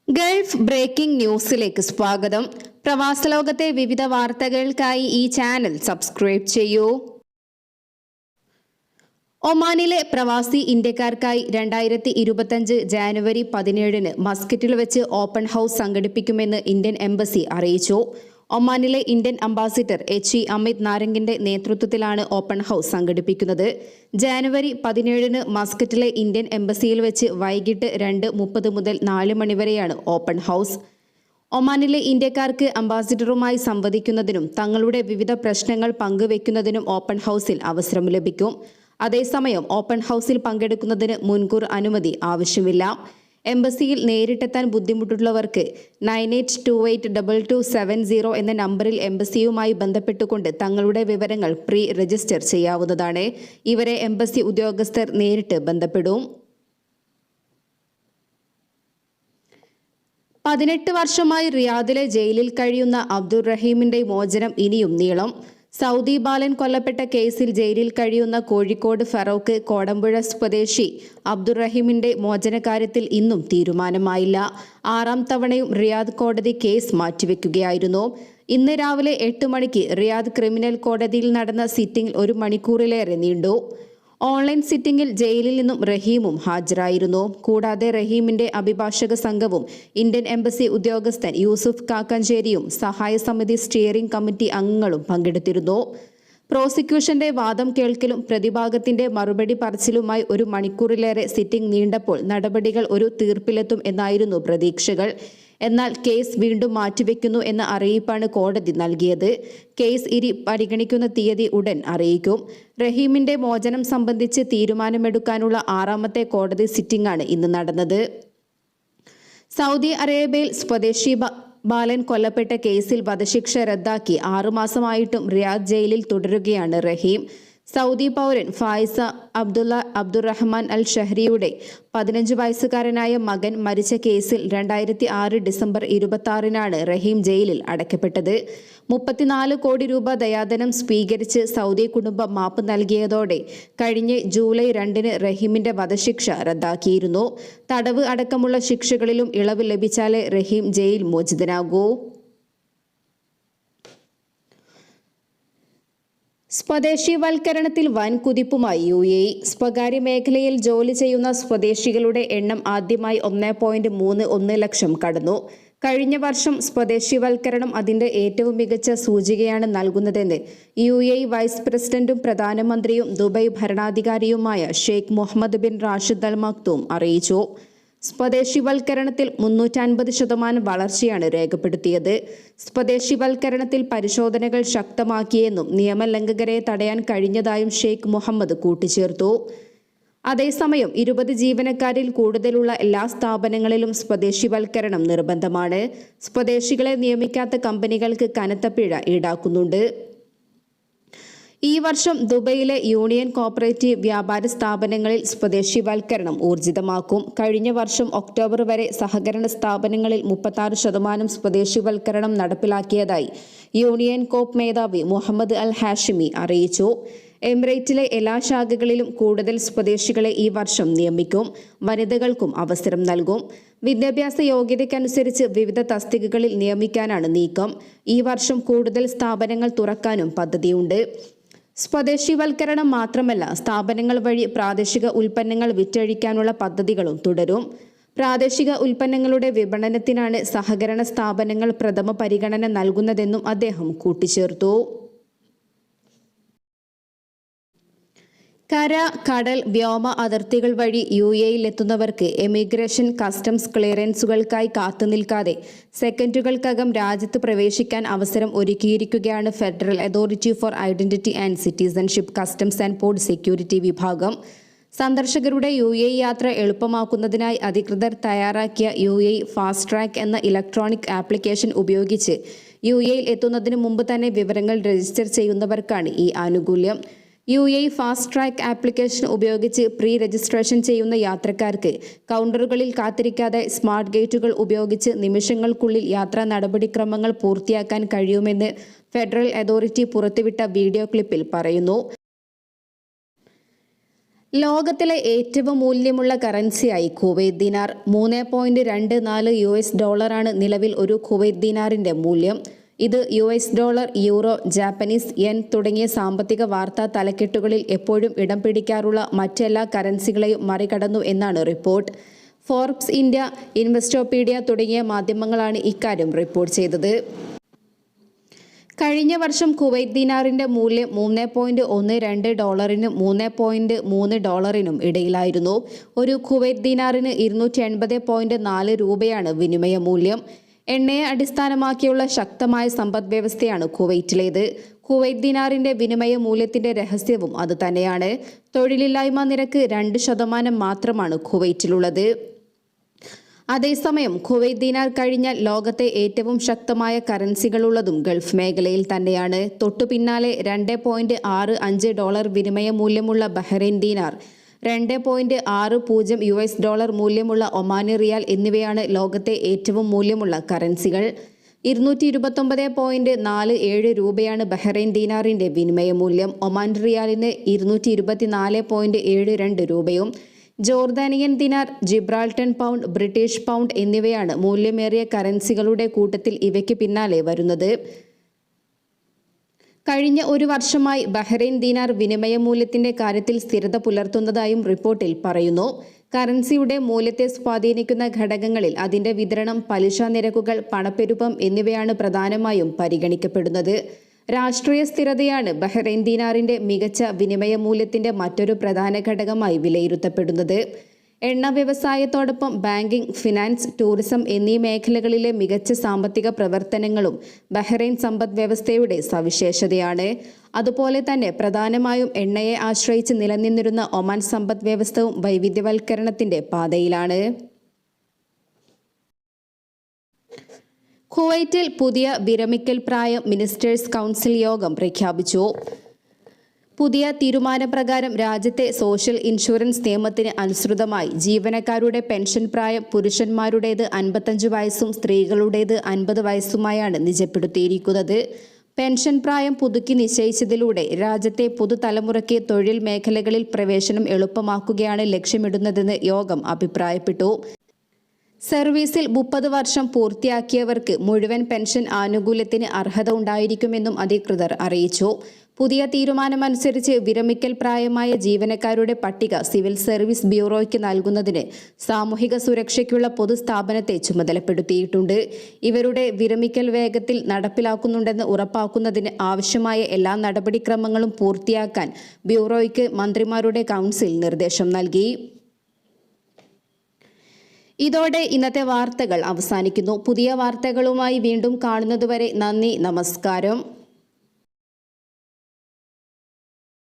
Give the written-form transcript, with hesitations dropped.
Gulf breaking ന്യൂസിലേക്ക് സ്വാഗതം. പ്രവാസലോകത്തെ വിവിധ വാർത്തകൾക്കായി ഈ ചാനൽ സബ്സ്ക്രൈബ് ചെയ്യൂ. ഒമാനിലെ പ്രവാസി ഇന്ത്യക്കാർക്കായി 2025 ജാനുവരി 17 മസ്കറ്റിൽ വെച്ച് ഓപ്പൺ ഹൗസ് സംഘടിപ്പിക്കുമെന്ന് ഇന്ത്യൻ എംബസി അറിയിച്ചു. ഒമാനിലെ ഇന്ത്യൻ അംബാസിഡർ എച്ച് അമിത് നാരംഗിന്റെ നേതൃത്വത്തിലാണ് ഓപ്പൺ ഹൗസ് സംഘടിപ്പിക്കുന്നത്. ജാനുവരി 17 മസ്കറ്റിലെ ഇന്ത്യൻ എംബസിയിൽ വെച്ച് വൈകിട്ട് 2:30 മുതൽ 4 മണി വരെയാണ് ഓപ്പൺ ഹൗസ്. ഒമാനിലെ ഇന്ത്യക്കാർക്ക് അംബാസിഡറുമായി സംവദിക്കുന്നതിനും തങ്ങളുടെ വിവിധ പ്രശ്നങ്ങൾ പങ്കുവെക്കുന്നതിനും ഓപ്പൺ ഹൗസിൽ അവസരം ലഭിക്കും. അതേസമയം ഓപ്പൺ ഹൗസിൽ പങ്കെടുക്കുന്നതിന് മുൻകൂർ അനുമതി ആവശ്യമില്ല. എംബസിയിൽ നേരിട്ടെത്താൻ ബുദ്ധിമുട്ടുള്ളവർക്ക് 98282270 എന്ന നമ്പറിൽ എംബസിയുമായി ബന്ധപ്പെട്ടുകൊണ്ട് തങ്ങളുടെ വിവരങ്ങൾ പ്രീ രജിസ്റ്റർ ചെയ്യാവുന്നതാണ്. ഇവരെ എംബസി ഉദ്യോഗസ്ഥർ നേരിട്ട് ബന്ധപ്പെടും. 18 വർഷമായി റിയാദിലെ ജയിലിൽ കഴിയുന്ന അബ്ദുറഹീമിന്റെ മോചനം ഇനിയും നീളും. സൗദി ബാലൻ കൊല്ലപ്പെട്ട കേസിൽ ജയിലിൽ കഴിയുന്ന കോഴിക്കോട് ഫറോക്ക് കോടമ്പുഴ സ്വദേശി അബ്ദുറഹീമിന്റെ മോചനകാര്യത്തിൽ ഇന്നും തീരുമാനമായില്ല. 6ാം തവണയും റിയാദ് കോടതി കേസ് മാറ്റിവെക്കുകയായിരുന്നു. ഇന്ന് രാവിലെ 8 മണിക്ക് റിയാദ് ക്രിമിനൽ കോടതിയിൽ നടന്ന സിറ്റിംഗ് 1 മണിക്കൂറിലേറെ നീണ്ടു. ഓൺലൈൻ സിറ്റിംഗിൽ ജയിലിൽ നിന്നും റഹീമും ഹാജരായിരുന്നു. കൂടാതെ റഹീമിന്റെ അഭിഭാഷക സംഘവും ഇന്ത്യൻ എംബസി ഉദ്യോഗസ്ഥൻ യൂസുഫ് കാക്കഞ്ചേരിയും സഹായ സമിതി സ്റ്റിയറിംഗ് കമ്മിറ്റി അംഗങ്ങളും പങ്കെടുത്തിരുന്നു. പ്രോസിക്യൂഷന്റെ വാദം കേൾക്കലും പ്രതിഭാഗത്തിന്റെ മറുപടി പറച്ചിലുമായി 1 മണിക്കൂറിലേറെ സിറ്റിംഗ് നീണ്ടപ്പോൾ നടപടികൾ ഒരു തീർപ്പിലെത്തും എന്നായിരുന്നു പ്രതീക്ഷകൾ. എന്നാൽ കേസ് വീണ്ടും മാറ്റിവെക്കുന്നു എന്ന അറിയിപ്പാണ് കോടതി നൽകിയത്. കേസ് ഇനി പരിഗണിക്കുന്ന തീയതി ഉടൻ അറിയിക്കും. റഹീമിന്റെ മോചനം സംബന്ധിച്ച് തീരുമാനമെടുക്കാനുള്ള 6ാമത്തെ കോടതി സിറ്റിംഗാണ് ഇന്ന് നടന്നത്. സൗദി അറേബ്യയിൽ സ്വദേശി ബാലൻ കൊല്ലപ്പെട്ട കേസിൽ വധശിക്ഷ റദ്ദാക്കി 6 മാസമായിട്ടും റിയാദ് ജയിലിൽ തുടരുകയാണ് റഹീം. സൗദി പൗരൻ ഫായിസ അബ്ദുറഹ്മാൻ അൽ ഷഹ്രിയുടെ 15 വയസ്സുകാരനായ മകൻ മരിച്ച കേസിൽ 2006 ഡിസംബർ 26 റഹീം ജയിലിൽ അടയ്ക്കപ്പെട്ടത്. 34 കോടി രൂപ ദയാധനം സ്വീകരിച്ച് സൗദി കുടുംബം മാപ്പ് നൽകിയതോടെ കഴിഞ്ഞ ജൂലൈ 2 റഹീമിന്റെ വധശിക്ഷ റദ്ദാക്കിയിരുന്നു. തടവ് അടക്കമുള്ള ശിക്ഷകളിലും ഇളവ് ലഭിച്ചാലേ റഹീം ജയിൽ മോചിതനാകൂ. സ്വദേശിവൽക്കരണത്തിൽ വൻ കുതിപ്പുമായി UAE. സ്വകാര്യ മേഖലയിൽ ജോലി ചെയ്യുന്ന സ്വദേശികളുടെ എണ്ണം ആദ്യമായി 1.31 ലക്ഷം കടന്നു. കഴിഞ്ഞ വർഷം സ്വദേശിവൽക്കരണം അതിന്റെ ഏറ്റവും മികച്ച സൂചികയാണ് നൽകുന്നതെന്ന് UAE വൈസ് പ്രസിഡന്റും പ്രധാനമന്ത്രിയും ദുബായ് ഭരണാധികാരിയുമായ Sheikh Mohammed bin Rashid Al Maktoum അറിയിച്ചു. സ്വദേശിവൽക്കരണത്തിൽ 350% വളർച്ചയാണ് രേഖപ്പെടുത്തിയത്. സ്വദേശിവൽക്കരണത്തിൽ പരിശോധനകൾ ശക്തമാക്കിയെന്നും നിയമലംഘകരെ തടയാൻ കഴിഞ്ഞതായും ഷെയ്ഖ് മുഹമ്മദ് കൂട്ടിച്ചേർത്തു. അതേസമയം 20 ജീവനക്കാരിൽ കൂടുതലുള്ള എല്ലാ സ്ഥാപനങ്ങളിലും സ്വദേശിവൽക്കരണം നിർബന്ധമാണ്. സ്വദേശികളെ നിയമിക്കാത്ത കമ്പനികൾക്ക് കനത്ത പിഴ ഈടാക്കുന്നുണ്ട്. ഈ വർഷം ദുബൈയിലെ യൂണിയൻ കോപ്പറേറ്റീവ് വ്യാപാര സ്ഥാപനങ്ങളിൽ സ്വദേശിവൽക്കരണം ഊർജിതമാക്കും. കഴിഞ്ഞ വർഷം ഒക്ടോബർ വരെ സഹകരണ സ്ഥാപനങ്ങളിൽ 36% സ്വദേശിവൽക്കരണം നടപ്പിലാക്കിയതായി യൂണിയൻ കോപ്പ് മേധാവി മുഹമ്മദ് അൽ ഹാഷിമി അറിയിച്ചു. എമിറേറ്റിലെ എല്ലാ ശാഖകളിലും കൂടുതൽ സ്വദേശികളെ ഈ വർഷം നിയമിക്കും. വനിതകൾക്കും അവസരം നൽകും. വിദ്യാഭ്യാസ യോഗ്യതയ്ക്കനുസരിച്ച് വിവിധ തസ്തികകളിൽ നിയമിക്കാനാണ് നീക്കം. ഈ വർഷം കൂടുതൽ സ്ഥാപനങ്ങൾ തുറക്കാനും പദ്ധതിയുണ്ട്. സ്വദേശിവൽക്കരണം മാത്രമല്ല, സ്ഥാപനങ്ങൾ വഴി പ്രാദേശിക ഉൽപ്പന്നങ്ങൾ വിറ്റഴിക്കാനുള്ള പദ്ധതികളും തുടരും. പ്രാദേശിക ഉൽപ്പന്നങ്ങളുടെ വിപണനത്തിനാണ് സഹകരണ സ്ഥാപനങ്ങൾ പ്രഥമ പരിഗണന നൽകുന്നതെന്നും അദ്ദേഹം കൂട്ടിച്ചേർത്തു. കര, കടൽ, വ്യോമ അതിർത്തികൾ വഴി UAEയിൽ എത്തുന്നവർക്ക് എമിഗ്രേഷൻ കസ്റ്റംസ് ക്ലിയറൻസുകൾക്കായി കാത്തുനിൽക്കാതെ സെക്കൻഡുകൾക്കകം രാജ്യത്ത് പ്രവേശിക്കാൻ അവസരം ഒരുക്കിയിരിക്കുകയാണ് federal authority for identity and citizenship customs and port security വിഭാഗം. സന്ദർശകരുടെ UAE യാത്ര എളുപ്പമാക്കുന്നതിനായി അധികൃതർ തയ്യാറാക്കിയ UAE ഫാസ്റ്റ് ട്രാക്ക് എന്ന ഇലക്ട്രോണിക് ആപ്ലിക്കേഷൻ ഉപയോഗിച്ച് UAEയിൽ എത്തുന്നതിന് മുമ്പ് തന്നെ വിവരങ്ങൾ രജിസ്റ്റർ ചെയ്യുന്നവർക്കാണ് ഈ ആനുകൂല്യം. UAE ഫാസ്റ്റ് ട്രാക്ക് ആപ്ലിക്കേഷൻ ഉപയോഗിച്ച് പ്രീ രജിസ്ട്രേഷൻ ചെയ്യുന്ന യാത്രക്കാർക്ക് കൗണ്ടറുകളിൽ കാത്തിരിക്കാതെ സ്മാർട്ട് ഗേറ്റുകൾ ഉപയോഗിച്ച് നിമിഷങ്ങൾക്കുള്ളിൽ യാത്രാ നടപടിക്രമങ്ങൾ പൂർത്തിയാക്കാൻ കഴിയുമെന്ന് ഫെഡറൽ അതോറിറ്റി പുറത്തുവിട്ട വീഡിയോ ക്ലിപ്പിൽ പറയുന്നു. ലോകത്തിലെ ഏറ്റവും മൂല്യമുള്ള കറൻസിയായി കുവൈറ്റ് ദിനാർ. 3.24 US ഡോളറാണ് നിലവിൽ ഒരു കുവൈറ്റ് ദിനാറിന്റെ മൂല്യം. ഇത് US dollar, euro, Japanese N തുടങ്ങിയ സാമ്പത്തിക വാർത്താ തലക്കെട്ടുകളിൽ എപ്പോഴും ഇടം പിടിക്കാറുള്ള മറ്റെല്ലാ കറൻസികളെയും മറികടന്നു എന്നാണ് റിപ്പോർട്ട്. ഫോർബ്സ്, ഇന്ത്യ, ഇൻവെസ്റ്റോപീഡിയ തുടങ്ങിയ മാധ്യമങ്ങളാണ് ഇക്കാര്യം റിപ്പോർട്ട് ചെയ്തത്. കഴിഞ്ഞ വർഷം കുവൈറ്റ് ദിനാറിന്റെ മൂല്യം $3.12 $3.3 ഇടയിലായിരുന്നു. ഒരു കുവൈറ്റ് ദിനാറിന് 280.4 രൂപയാണ് വിനിമയ മൂല്യം. എണ്ണയെ അടിസ്ഥാനമാക്കിയുള്ള ശക്തമായ സമ്പദ്വ്യവസ്ഥയാണ് കുവൈറ്റിലേത്. കുവൈറ്റ് ദിനാറിന്റെ വിനിമയ മൂല്യത്തിന്റെ രഹസ്യവും അത് തന്നെയാണ്. തൊഴിലില്ലായ്മ നിരക്ക് 2% മാത്രമാണ് കുവൈറ്റിലുള്ളത്. അതേസമയം കുവൈറ്റ് ദിനാർ കഴിഞ്ഞാൽ ലോകത്തെ ഏറ്റവും ശക്തമായ കറൻസികളുള്ളതും ഗൾഫ് മേഖലയിൽ തന്നെയാണ്. തൊട്ടു പിന്നാലെ $2.65 വിനിമയ മൂല്യമുള്ള ബഹ്റൈൻ ദിനാർ, $2.60 US മൂല്യമുള്ള ഒമാനി റിയാൽ എന്നിവയാണ് ലോകത്തെ ഏറ്റവും മൂല്യമുള്ള കറൻസികൾ. 229.47 രൂപയാണ് ബഹ്റൈൻ ദിനാറിന്റെ വിനിമയ മൂല്യം. ഒമാൻ റിയാലിന് 224.72 രൂപയും. ജോർദാനിയൻ ദിനാർ, ജിബ്രാൾട്ടർ പൗണ്ട്, ബ്രിട്ടീഷ് പൗണ്ട് എന്നിവയാണ് മൂല്യമേറിയ കറൻസികളുടെ കൂട്ടത്തിൽ ഇവയ്ക്ക് പിന്നാലെ വരുന്നത്. കഴിഞ്ഞ ഒരു വർഷമായി ബഹ്റൈൻ ദിനാർ വിനിമയ മൂല്യത്തിന്റെ കാര്യത്തിൽ സ്ഥിരത പുലർത്തുന്നതായും റിപ്പോർട്ടിൽ പറയുന്നു. കറൻസിയുടെ മൂല്യത്തെ സ്വാധീനിക്കുന്ന ഘടകങ്ങളിൽ അതിന്റെ വിതരണം, പലിശ നിരക്കുകൾ, പണപ്പെരുപ്പം എന്നിവയാണ് പ്രധാനമായും പരിഗണിക്കപ്പെടുന്നത്. രാഷ്ട്രീയ സ്ഥിരതയാണ് ബഹ്റൈൻ ദിനാറിന്റെ മികച്ച വിനിമയ മൂല്യത്തിന്റെ മറ്റൊരു പ്രധാന ഘടകമായി വിലയിരുത്തപ്പെടുന്നത്. എണ്ണ വ്യവസായത്തോടൊപ്പം ബാങ്കിംഗ്, ഫിനാൻസ്, ടൂറിസം എന്നീ മേഖലകളിലെ മികച്ച സാമ്പത്തിക പ്രവർത്തനങ്ങളും ബഹ്റൈൻ സമ്പദ് വ്യവസ്ഥയുടെ സവിശേഷതയാണ്. അതുപോലെ തന്നെ പ്രധാനമായും എണ്ണയെ ആശ്രയിച്ച് നിലനിന്നിരുന്ന ഒമാൻ സമ്പദ് വ്യവസ്ഥയും വൈവിധ്യവൽക്കരണത്തിന്റെ പാതയിലാണ്. കുവൈറ്റിൽ പുതിയ വിരമിക്കൽ പ്രായം മിനിസ്റ്റേഴ്സ് കൗൺസിൽ യോഗം പ്രഖ്യാപിച്ചു. പുതിയ തീരുമാനപ്രകാരം രാജ്യത്തെ സോഷ്യൽ ഇൻഷുറൻസ് നിയമത്തിന് അനുസൃതമായി ജീവനക്കാരുടെ പെൻഷൻ പ്രായം പുരുഷന്മാരുടേത് 55 വയസ്സും സ്ത്രീകളുടേത് 50 വയസ്സുമായാണ് നിജപ്പെടുത്തിയിരിക്കുന്നത്. പെൻഷൻ പ്രായം പുതുക്കി നിശ്ചയിച്ചതിലൂടെ രാജ്യത്തെ പുതുതലമുറയ്ക്ക് തൊഴിൽ മേഖലകളിൽ പ്രവേശനം എളുപ്പമാക്കുകയാണ് ലക്ഷ്യമിടുന്നതെന്ന് യോഗം അഭിപ്രായപ്പെട്ടു. സർവീസിൽ 30 വർഷം പൂർത്തിയാക്കിയവർക്ക് മുഴുവൻ പെൻഷൻ ആനുകൂല്യത്തിന് അർഹത ഉണ്ടായിരിക്കുമെന്നും അധികൃതർ അറിയിച്ചു. പുതിയ തീരുമാനമനുസരിച്ച് വിരമിക്കൽ പ്രായമായ ജീവനക്കാരുടെ പട്ടിക സിവിൽ സർവീസ് ബ്യൂറോയ്ക്ക് നൽകുന്നതിന് സാമൂഹിക സുരക്ഷയ്ക്കുള്ള പൊതുസ്ഥാപനത്തെ ചുമതലപ്പെടുത്തിയിട്ടുണ്ട്. ഇവരുടെ വിരമിക്കൽ വേഗത്തിൽ നടപ്പിലാക്കുന്നുണ്ടെന്ന് ഉറപ്പാക്കുന്നതിന് ആവശ്യമായ എല്ലാ നടപടിക്രമങ്ങളും പൂർത്തിയാക്കാൻ ബ്യൂറോയ്ക്ക് മന്ത്രിമാരുടെ കൗൺസിൽ നിർദ്ദേശം നൽകി. ഇതോടെ ഇന്നത്തെ വാർത്തകൾ അവസാനിക്കുന്നു. പുതിയ വാർത്തകളുമായി വീണ്ടും കാണുന്നതുവരെ നന്ദി, നമസ്കാരം.